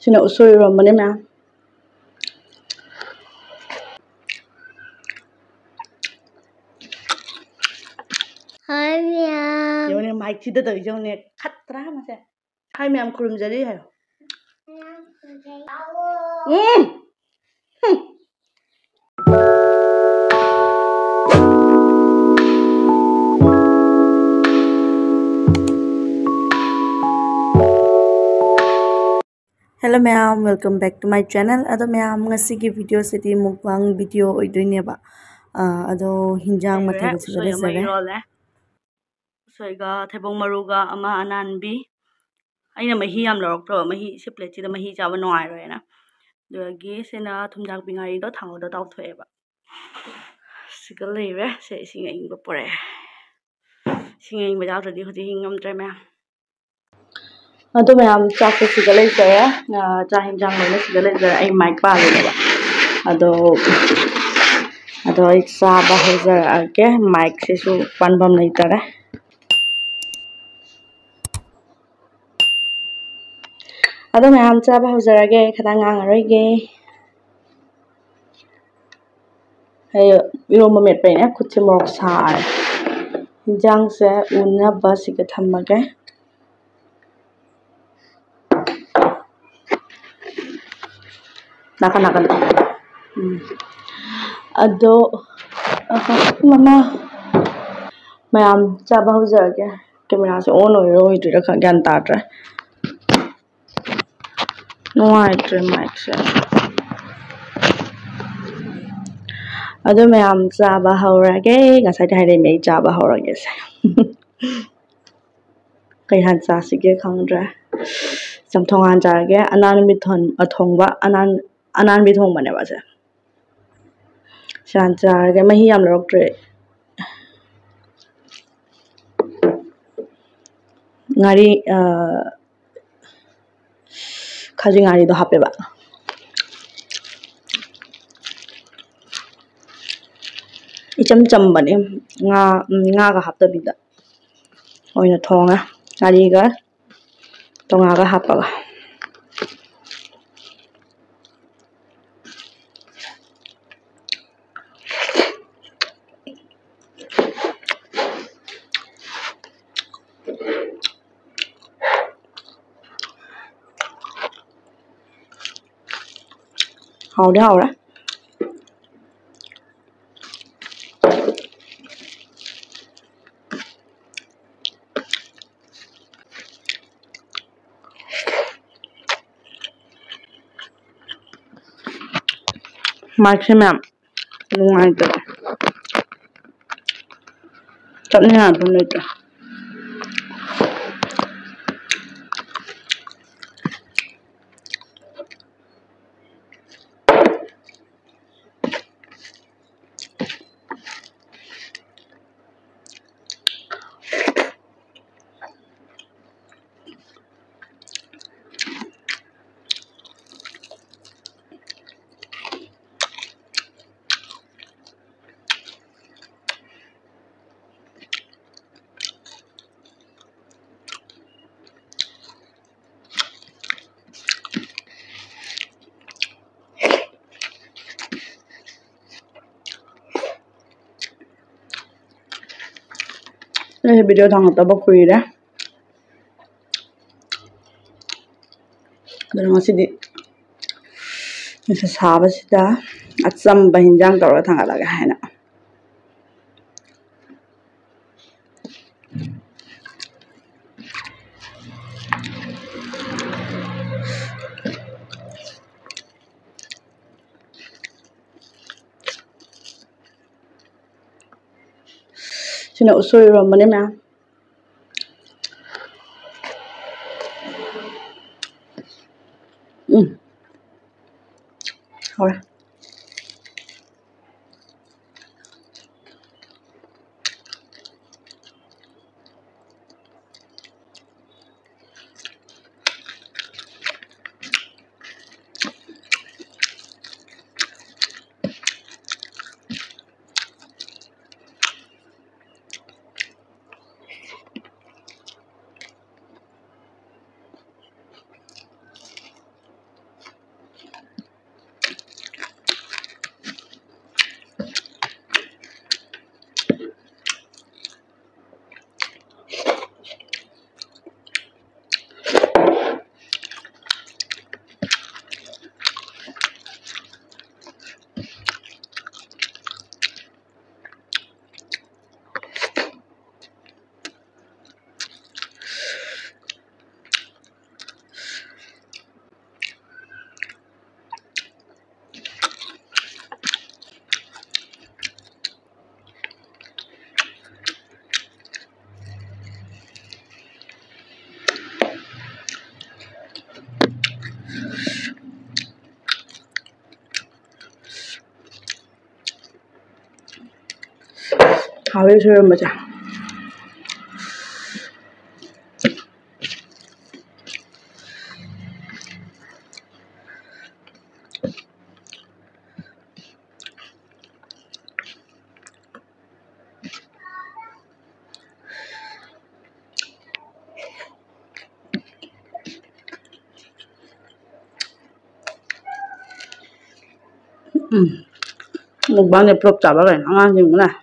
Sina usuri romane ma'am. Hi ma'am. Yo ne mic chi da yo ne khatra ma se. Hi ma'am kurum jari hai. Hello ma'am, welcome back to my channel. Ado ma'am ngasi ki video seti mukbang video oidoi ba. Ado hinjang mathel sigale sare. Soiga thebong maruga ama ananbi. Aina mahi yam lorokto mahi se plate chi da mahi chaba no ai roi na. Dogi sena thumjak bingari do thango do taw thoe ba. Sigale re se singa ing ba pore. Singa ing ba jaw di hoti hingam tre ma'am. Ado ma'am chak se sigale sare. Cha hinjang lo ne sigale sare ai mic pa le ba. Ado ai sa ba ho sare ake mic se su panbam nei tare. Ado ma'am chaba ho sare ge khadang ang roi ge. Hay iroma met pe ne khut se morok sa ai. Hinjang se unna ba siga thammage. Nakan. Ado mama ma'am chaba ho sare ge camera se on oi roi tu ra gyan ta tra. No ai tre mic se. Ado ma'am chaba ho ra ge ngasai dai dai mai chaba ho ra ge se. Kai han sa sige khang dra. Samthong an jar ge anan mi thon athong ba anan bi thong ba ne ba se. Shan jar ge mahi yam lorok tre. Ngari khaji ngari do hape ba. Icham cham ba ne nga ga hap ta bi da. Oina thonga ngari ga tonga ga hapa ga. Hao ra. Mic se ma'am nungai ta. Chapni na dum le ta. Ini video thang ta ba khui ra. Ado ngasi di nisa sa ba sida acham ba hinjang tor thang ala ga haina. Sina usuri romane ma'am. Rồi. 하루에 소를 먹자. 먹방에 부럽다 봐라. 안 하는구나.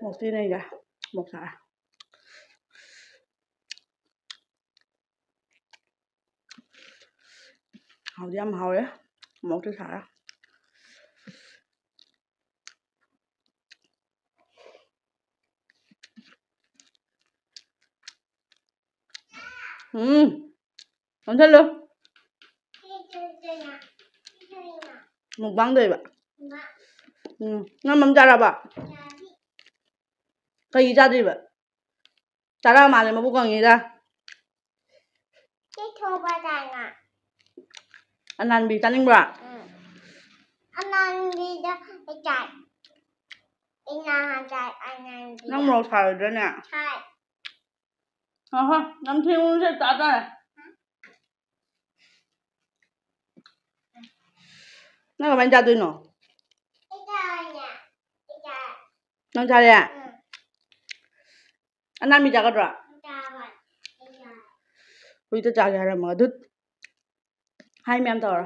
Một tí này kìa. Một thả. Hầu đi ăn hầu đấy. Một tí thả. Không thích luôn. Một băng đi bạn. Nó mắm chả bà. Cái gì ra đi vậy? Chả ra mà lại mà bố còn gì ra? Cái thô ba đàn à? Anh ăn bị chăn bả. Anh ăn đi đó, đi chạy. Đi nào hàng chạy, anh ăn đi. Nó một thả rồi nè. Chạy. Năm thiên sẽ tạt ra. Nó có bánh chả tươi nổ. Đi chạy nè. Đi chạy. Nó chả đi à? Anh ăn bị chả có rồi. Ui tôi chả ra mà đứt. Hai mẹ em tao rồi.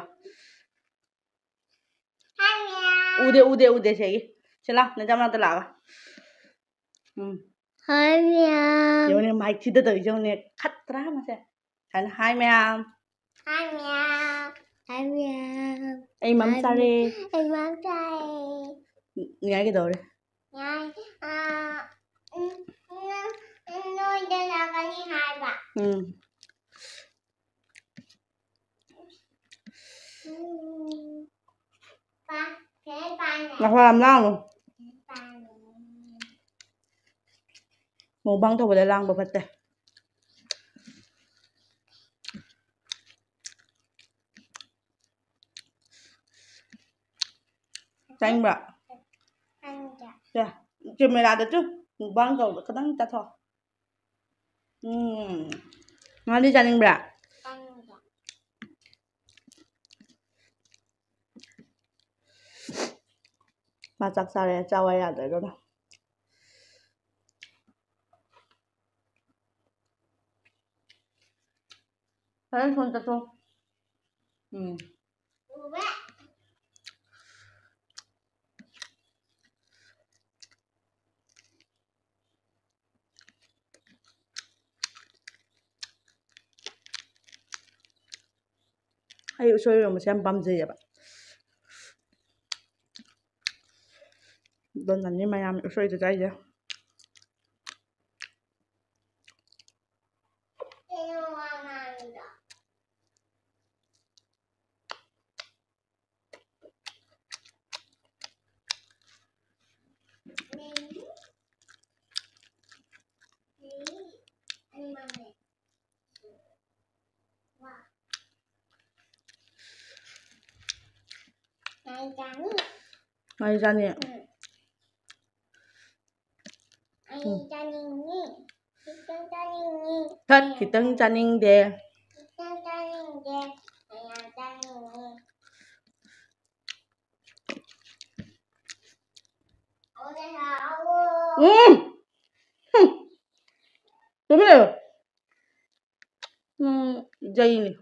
Hai Ude segi. Chela, nên chăm tao làm. Hai mẹ. Giờ này mic chỉ tới giờ này khát ra mà xem. Thành hai mẹ. Hai mẹ. Hai mẹ. Em mắm sa đi. Em mắm sa. Nghe cái đồ đi. Nghe. Nuôi đây là cái gì hai bạn. Ngọc Hoa làm lao luôn. Một băng thôi để lang bật bật đây. Chanh bạ. Dạ, chưa mày làm được chứ? Một băng thôi cái đắng ta thôi. Ngon đi chanh bạ. Masak sare cawaya ada dono. Kalian 손 닦어. Ayo soyo mo siyang pamjaya ba. Don nani mayam soyo to tayo. Ngay ra nè. Thật thì tân cha ninh đề. Đúng rồi. Dây này.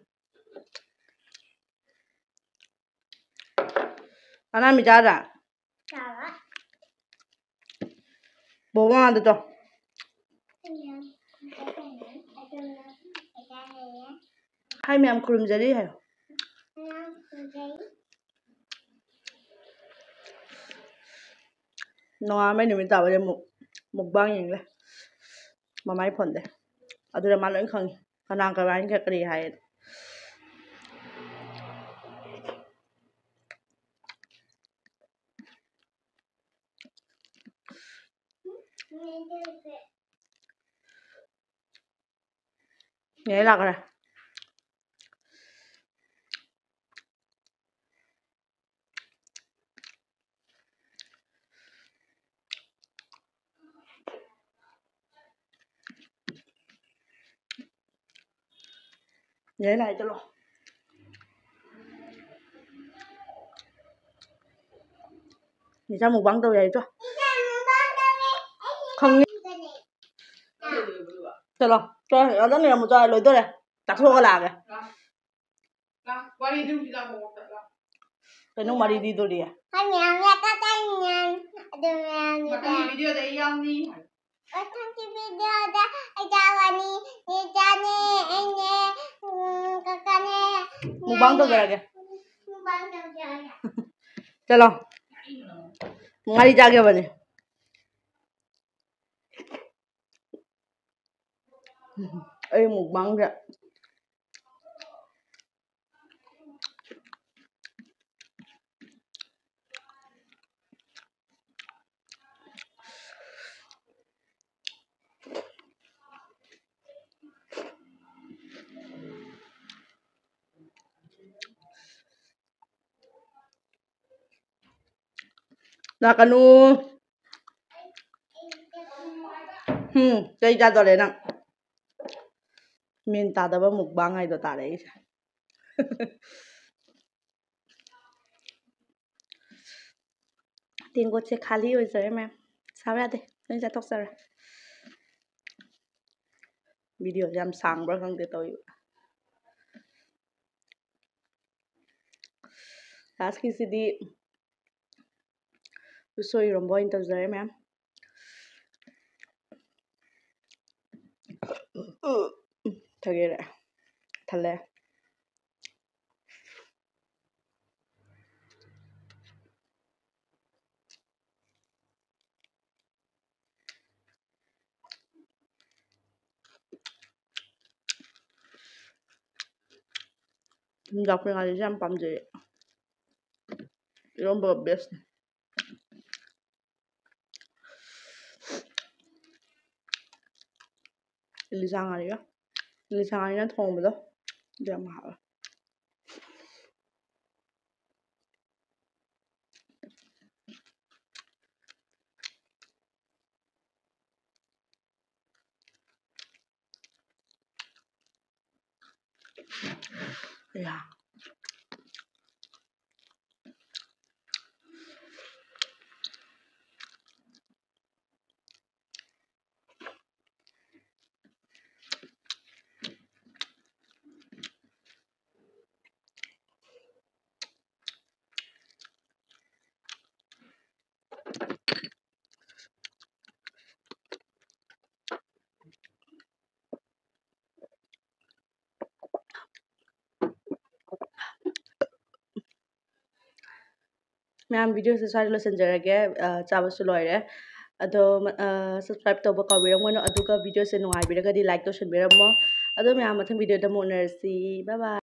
Ana mi cha ra. Chào ạ. Bố ngon được chưa? Hai mẹ em khurum jadi hay. Nó mấy người ta bây giờ mukbang yang le. Mamai phone de. Adura mal anh khang. Kanang ka ran ka kari hay. Nghe lạc rồi. Nhớ lại cho lo. Thì sao mukbang đâu vậy cho? Không. Chalo, cho nó này một cho lối tôi này. Đặt số cái là kìa. Cái nông mà đi tôi đi à? Hai mẹ nghe ta tay nha. Mà thằng video đấy em đi. Ở trong cái video đó anh chào anh đi cha nè anh nè ca nè. Mukbang đâu kìa kìa. Mukbang đâu kìa. Chalo. Ngali cha kìa bani. Ê mukbang kìa. Là canu. Cây cha tôi đấy nè. Mình ta đâu mukbang ai đó ta đấy. Tiền của chị khali rồi rồi em. Sao ra đây? Nên sẽ tóc ra. Video jam sang bro không thể tôi. Last cái gì đi. Usoi rombo in tao rồi em. Thật ghê đấy. Thật lẽ. Dọc bên ngoài jam bấm gì. Rombo best. Lisang 아니야? lisang 아니면 통보다. jam hảo. Yeah. Ma'am video se sari lo senjarage chabasu loire ado subscribe to ba kawiramo no aduga video se nungai biragadi like to shenbiramo ado ma'am mathang video da mo narsi bye bye.